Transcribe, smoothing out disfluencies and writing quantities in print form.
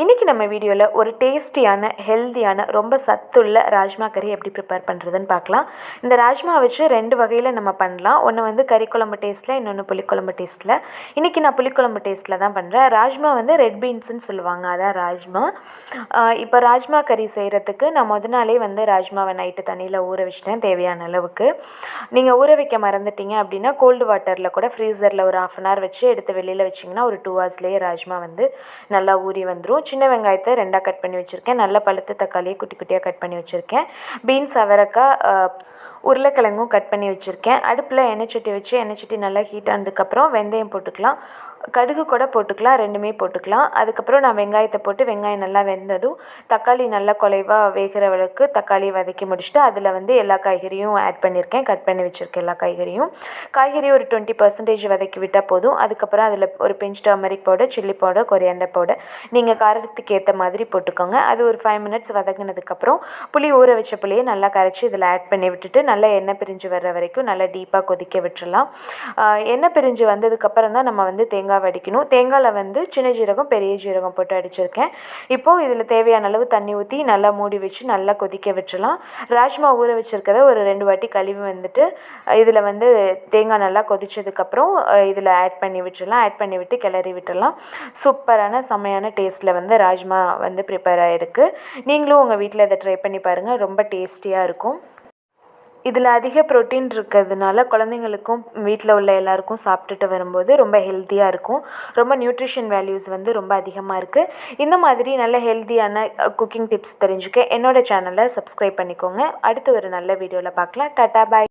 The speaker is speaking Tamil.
இன்றைக்கி நம்ம வீடியோவில் ஒரு டேஸ்டியான ஹெல்த்தியான ரொம்ப சத்துள்ள ராஜ்மா கறி எப்படி ப்ரிப்பேர் பண்ணுறதுன்னு பார்க்கலாம். இந்த ராஜ்மா வச்சு 2 வகையில் நம்ம பண்ணலாம். ஒன்று வந்து கறி குழம்பு டேஸ்ட்டில், இன்னொன்று புளிக்குழம்பு டேஸ்ட்டில். இன்றைக்கி நான் புளிக்குழம்பு டேஸ்ட்டில் தான் பண்ணுறேன். ராஜ்மா வந்து ரெட் பீன்ஸுன்னு சொல்லுவாங்க, அதான் ராஜ்மா. இப்போ ராஜ்மா கறி செய்கிறதுக்கு நான் நாளே வந்து ராஜ்மாவை நைட்டு தண்ணியில் ஊற வச்சிட்டேன் தேவையான அளவுக்கு. நீங்கள் ஊற வைக்க மறந்துட்டீங்க அப்படின்னா கோல்டு வாட்டரில் கூட ஃப்ரீசரில் ஒரு 1/2 அன் ஹவர் வச்சு எடுத்து வெளியில் வச்சிங்கன்னா ஒரு 2 ஹவர்ஸ்லேயே ராஜ்மா வந்து நல்லா ஊறி வந்துடும். சின்ன வெங்காயத்தை 2ஆக கட் பண்ணி வச்சுருக்கேன். நல்ல பழுத்த தக்காளியை குட்டி குட்டியாக கட் பண்ணி வச்சுருக்கேன். பீன்ஸ், அவரைக்காய், உருளைக்கிழங்கும் கட் பண்ணி வச்சுருக்கேன். அடுப்பில் எண்ணெய் சட்டி வச்சு எண்ணெய் சட்டி நல்லா ஹீட் ஆனதுக்கப்புறம் வெந்தயம் போட்டுக்கலாம், கடுகு கூட போட்டுக்கலாம், 2மே போட்டுக்கலாம். அதுக்கப்புறம் நான் வெங்காயத்தை போட்டு வெங்காயம் நல்லா வெந்ததும் தக்காளி நல்லா குலைவாக வேகிற அளவுக்கு தக்காளியை வதக்கி முடிச்சுட்டு அதில் வந்து எல்லா காய்கறியும் ஆட் பண்ணியிருக்கேன். கட் பண்ணி வச்சுருக்கேன் எல்லா காய்கறியும் ஒரு 20% வதக்கி விட்டால் போதும். அதுக்கப்புறம் அதில் ஒரு pinch turmeric powder, chilli powder, coriander powder நீங்கள் காரத்துக்கு ஏற்ற மாதிரி போட்டுக்கோங்க. அது ஒரு 5 மினிட்ஸ் வதங்கினதுக்கப்புறம் புளி ஊற வச்ச புளியை நல்லா கரைச்சி இதில் ஆட் பண்ணி விட்டுட்டு நல்லா எண்ணெய் பிரிஞ்சு வர்ற வரைக்கும் நல்லா டீப்பாக கொதிக்க விட்டுறலாம். எண்ணெய் பிரிஞ்சு வந்ததுக்கப்புறம் தான் நம்ம வந்து தேங்காய் வடிக்கணும். தேங்காயில் வந்து சின்ன ஜீரகம், பெரிய ஜீரகம் போட்டு அடிச்சிருக்கேன். இப்போது இதில் தேவையான அளவு தண்ணி ஊற்றி நல்லா மூடி வச்சு நல்லா கொதிக்க விட்டுறலாம். ராஜ்மா ஊற வச்சுருக்கதை ஒரு 2 வாட்டி கழுவி வந்துட்டு இதில் வந்து தேங்காய் நல்லா கொதிச்சதுக்கப்புறம் இதில் ஆட் பண்ணி விட்டுறலாம். ஆட் பண்ணி விட்டு கிளறி விட்டுறலாம். சூப்பரான செம்மையான டேஸ்ட்டில் வந்து ராஜ்மா வந்து ப்ரிப்பேர் ஆகிருக்கு. நீங்களும் உங்கள் வீட்டில் இதை ட்ரை பண்ணி பாருங்கள், ரொம்ப டேஸ்டியாக இருக்கும். இதில் அதிக ப்ரோட்டீன் இருக்கிறதுனால குழந்தைங்களுக்கும் வீட்டில் உள்ள எல்லாருக்கும் சாப்பிட்டுட்டு வரும்போது ரொம்ப ஹெல்த்தியாக இருக்கும். ரொம்ப நியூட்ரிஷன் வேல்யூஸ் வந்து ரொம்ப அதிகமாக இருக்குது. இந்த மாதிரி நல்ல ஹெல்த்தியான குக்கிங் டிப்ஸ் தெரிஞ்சுக்க என்னோடய சேனலை சப்ஸ்கிரைப் பண்ணிக்கோங்க. அடுத்து ஒரு நல்ல வீடியோவில் பார்க்கலாம். டாட்டா, பாய்.